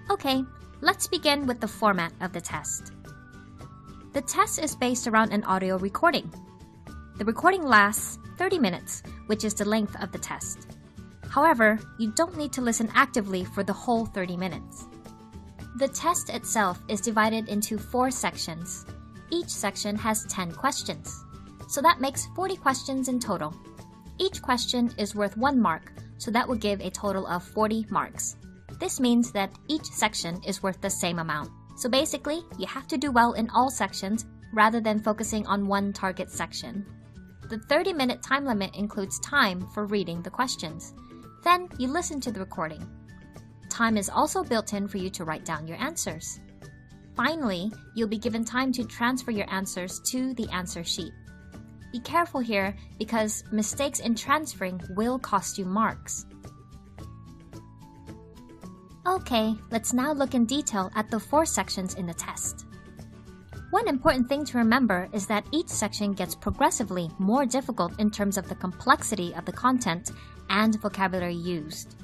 Okay, let's begin with the format of the test. The test is based around an audio recording. The recording lasts 30 minutes, which is the length of the test. However, you don't need to listen actively for the whole 30 minutes. The test itself is divided into 4 sections. Each section has 10 questions. So that makes 40 questions in total. Each question is worth 1 mark, so that will give a total of 40 marks. This means that each section is worth the same amount. So basically, you have to do well in all sections rather than focusing on one target section. The 30-minute time limit includes time for reading the questions. Then you listen to the recording. Time is also built in for you to write down your answers. Finally, you'll be given time to transfer your answers to the answer sheet. Be careful here because mistakes in transferring will cost you marks. Okay, let's now look in detail at the 4 sections in the test. One important thing to remember is that each section gets progressively more difficult in terms of the complexity of the content and vocabulary used.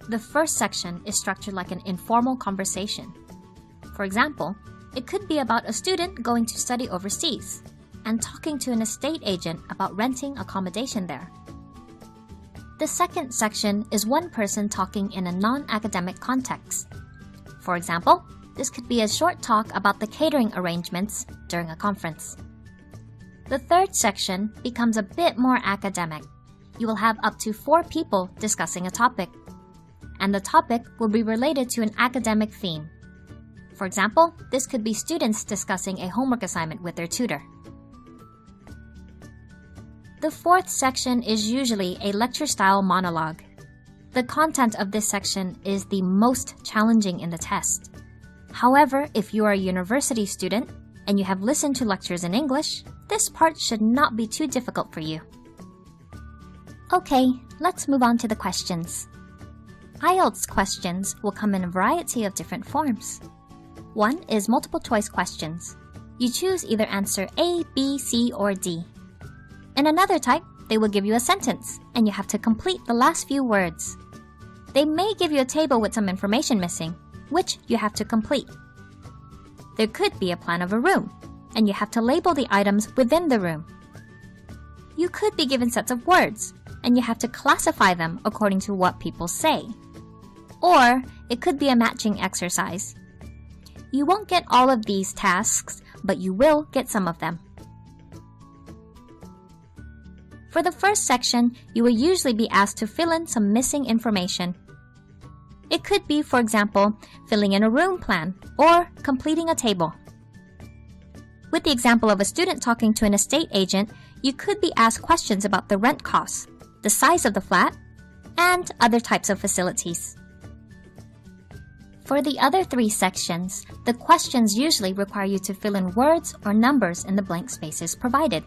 The first section is structured like an informal conversation. For example, it could be about a student going to study overseas and talking to an estate agent about renting accommodation there. The second section is one person talking in a non-academic context. For example, this could be a short talk about the catering arrangements during a conference. The third section becomes a bit more academic. You will have up to 4 people discussing a topic, and the topic will be related to an academic theme. For example, this could be students discussing a homework assignment with their tutor. The fourth section is usually a lecture-style monologue. The content of this section is the most challenging in the test. However, if you are a university student and you have listened to lectures in English, this part should not be too difficult for you. Okay, let's move on to the questions. IELTS questions will come in a variety of different forms. One is multiple choice questions. You choose either answer A, B, C, or D. In another type, they will give you a sentence, and you have to complete the last few words. They may give you a table with some information missing, which you have to complete. There could be a plan of a room, and you have to label the items within the room. You could be given sets of words, and you have to classify them according to what people say. Or it could be a matching exercise. You won't get all of these tasks, but you will get some of them. For the first section, you will usually be asked to fill in some missing information. It could be, for example, filling in a room plan or completing a table. With the example of a student talking to an estate agent, you could be asked questions about the rent costs, the size of the flat, and other types of facilities. For the other 3 sections, the questions usually require you to fill in words or numbers in the blank spaces provided.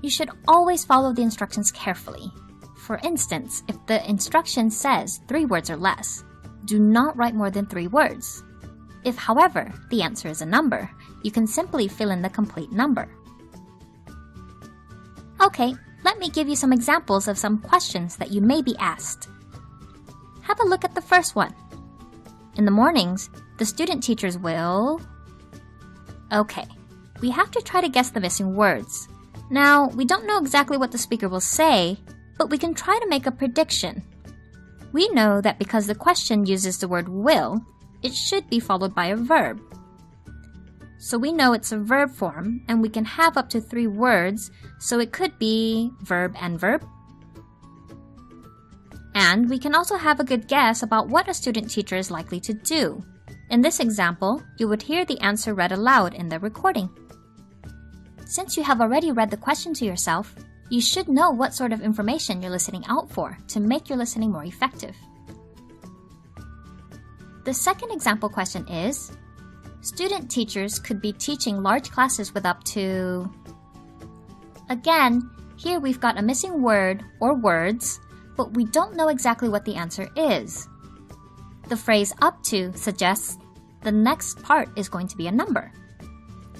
You should always follow the instructions carefully. For instance, if the instruction says 3 words or less, do not write more than 3 words. If, however, the answer is a number, you can simply fill in the complete number. Okay, let me give you some examples of some questions that you may be asked. Have a look at the first one. In the mornings, the student teachers will... Okay, we have to try to guess the missing words. Now, we don't know exactly what the speaker will say, but we can try to make a prediction. We know that because the question uses the word will, it should be followed by a verb. So we know it's a verb form, and we can have up to 3 words, so it could be verb and verb. And we can also have a good guess about what a student teacher is likely to do. In this example, you would hear the answer read aloud in the recording. Since you have already read the question to yourself, you should know what sort of information you're listening out for to make your listening more effective. The second example question is, student teachers could be teaching large classes with up to... Again, here we've got a missing word or words, but we don't know exactly what the answer is. The phrase up to suggests the next part is going to be a number.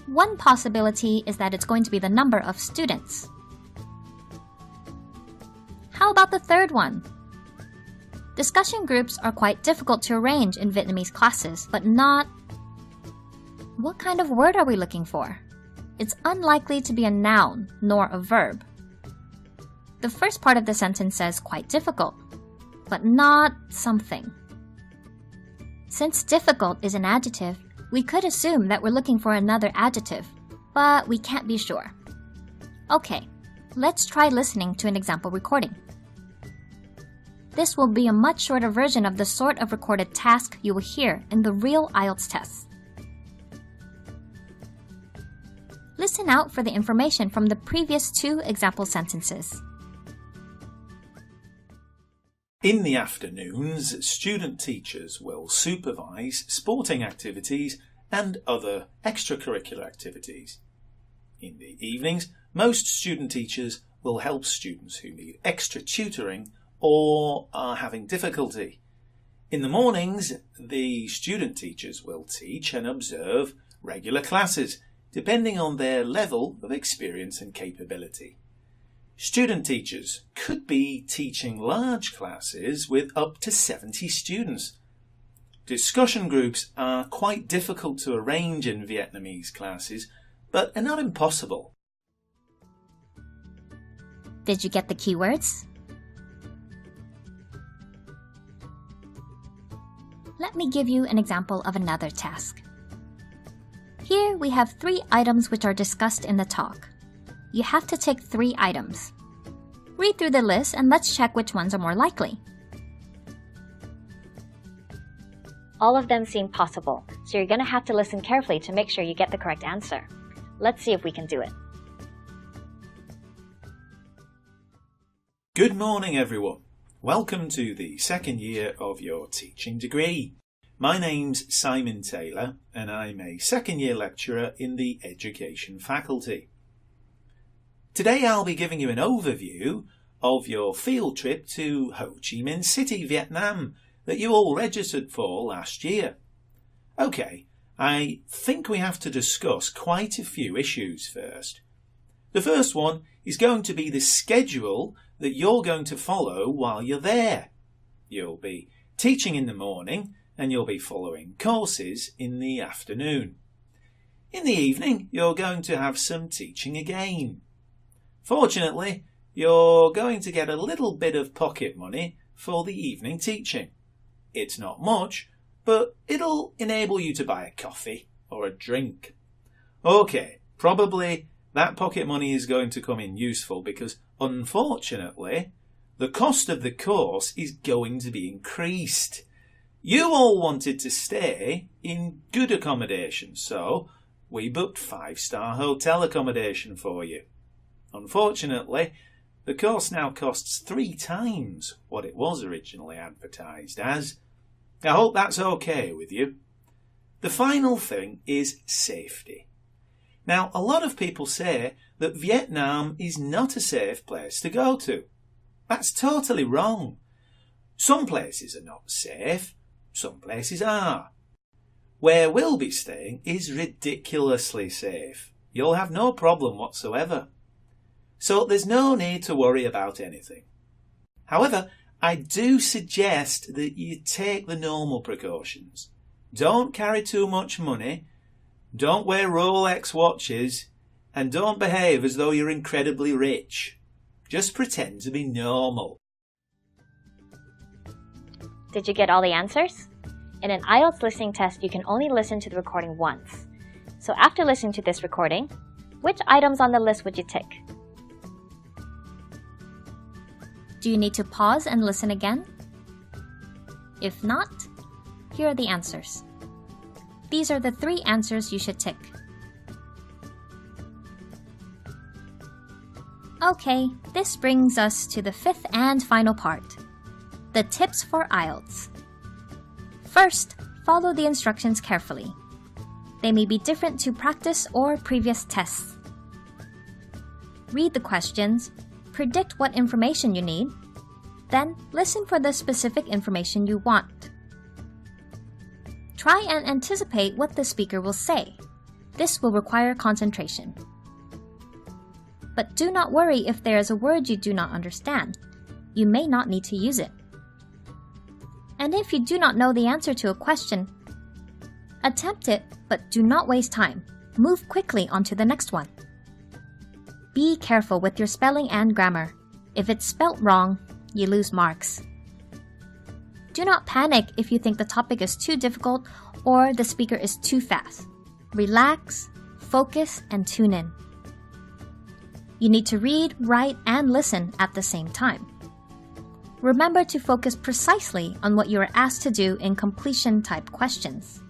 One possibility is that it's going to be the number of students. How about the third one? Discussion groups are quite difficult to arrange in Vietnamese classes, but not... What kind of word are we looking for? It's unlikely to be a noun, nor a verb. The first part of the sentence says quite difficult, but not something. Since difficult is an adjective, we could assume that we're looking for another adjective, but we can't be sure. Okay, let's try listening to an example recording. This will be a much shorter version of the sort of recorded task you will hear in the real IELTS test. Listen out for the information from the previous 2 example sentences. In the afternoons, student teachers will supervise sporting activities and other extracurricular activities. In the evenings, most student teachers will help students who need extra tutoring or are having difficulty. In the mornings, the student teachers will teach and observe regular classes, depending on their level of experience and capability. Student teachers could be teaching large classes with up to 70 students. Discussion groups are quite difficult to arrange in Vietnamese classes, but are not impossible. Did you get the keywords? Let me give you an example of another task. Here we have 3 items which are discussed in the talk. You have to tick 3 items. Read through the list and let's check which ones are more likely. All of them seem possible, so you're going to have to listen carefully to make sure you get the correct answer. Let's see if we can do it. Good morning, everyone. Welcome to the second year of your teaching degree. My name's Simon Taylor and I'm a second year lecturer in the Education faculty. Today I'll be giving you an overview of your field trip to Ho Chi Minh City, Vietnam that you all registered for last year. Okay, I think we have to discuss quite a few issues first. The first one is going to be the schedule that you're going to follow while you're there. You'll be teaching in the morning and you'll be following courses in the afternoon. In the evening, you're going to have some teaching again. Fortunately, you're going to get a little bit of pocket money for the evening teaching. It's not much, but it'll enable you to buy a coffee or a drink. Okay, probably that pocket money is going to come in useful because, unfortunately, the cost of the course is going to be increased. You all wanted to stay in good accommodation, so we booked 5-star hotel accommodation for you. Unfortunately, the course now costs 3 times what it was originally advertised as. I hope that's okay with you. The final thing is safety. Now, a lot of people say that Vietnam is not a safe place to go to. That's totally wrong. Some places are not safe, some places are. Where we'll be staying is ridiculously safe. You'll have no problem whatsoever. So there's no need to worry about anything. However, I do suggest that you take the normal precautions. Don't carry too much money, don't wear Rolex watches, and don't behave as though you're incredibly rich. Just pretend to be normal. Did you get all the answers? In an IELTS listening test, you can only listen to the recording once. So after listening to this recording, which items on the list would you tick? Do you need to pause and listen again? If not, here are the answers. These are the 3 answers you should tick. Okay, this brings us to the 5th and final part, the tips for IELTS. First, follow the instructions carefully. They may be different to practice or previous tests. Read the questions, predict what information you need, then listen for the specific information you want. Try and anticipate what the speaker will say. This will require concentration. But do not worry if there is a word you do not understand. You may not need to use it. And if you do not know the answer to a question, attempt it, but do not waste time. Move quickly on to the next one. Be careful with your spelling and grammar. If it's spelt wrong, you lose marks. Do not panic if you think the topic is too difficult or the speaker is too fast. Relax, focus, and tune in. You need to read, write, and listen at the same time. Remember to focus precisely on what you are asked to do in completion-type questions.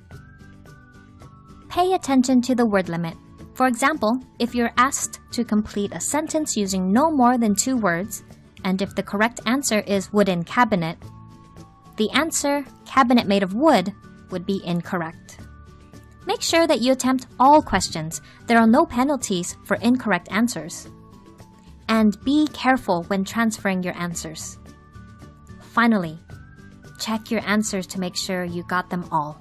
Pay attention to the word limit. For example, if you're asked to complete a sentence using no more than 2 words, and if the correct answer is wooden cabinet, the answer, cabinet made of wood, would be incorrect. Make sure that you attempt all questions. There are no penalties for incorrect answers. And be careful when transferring your answers. Finally, check your answers to make sure you got them all.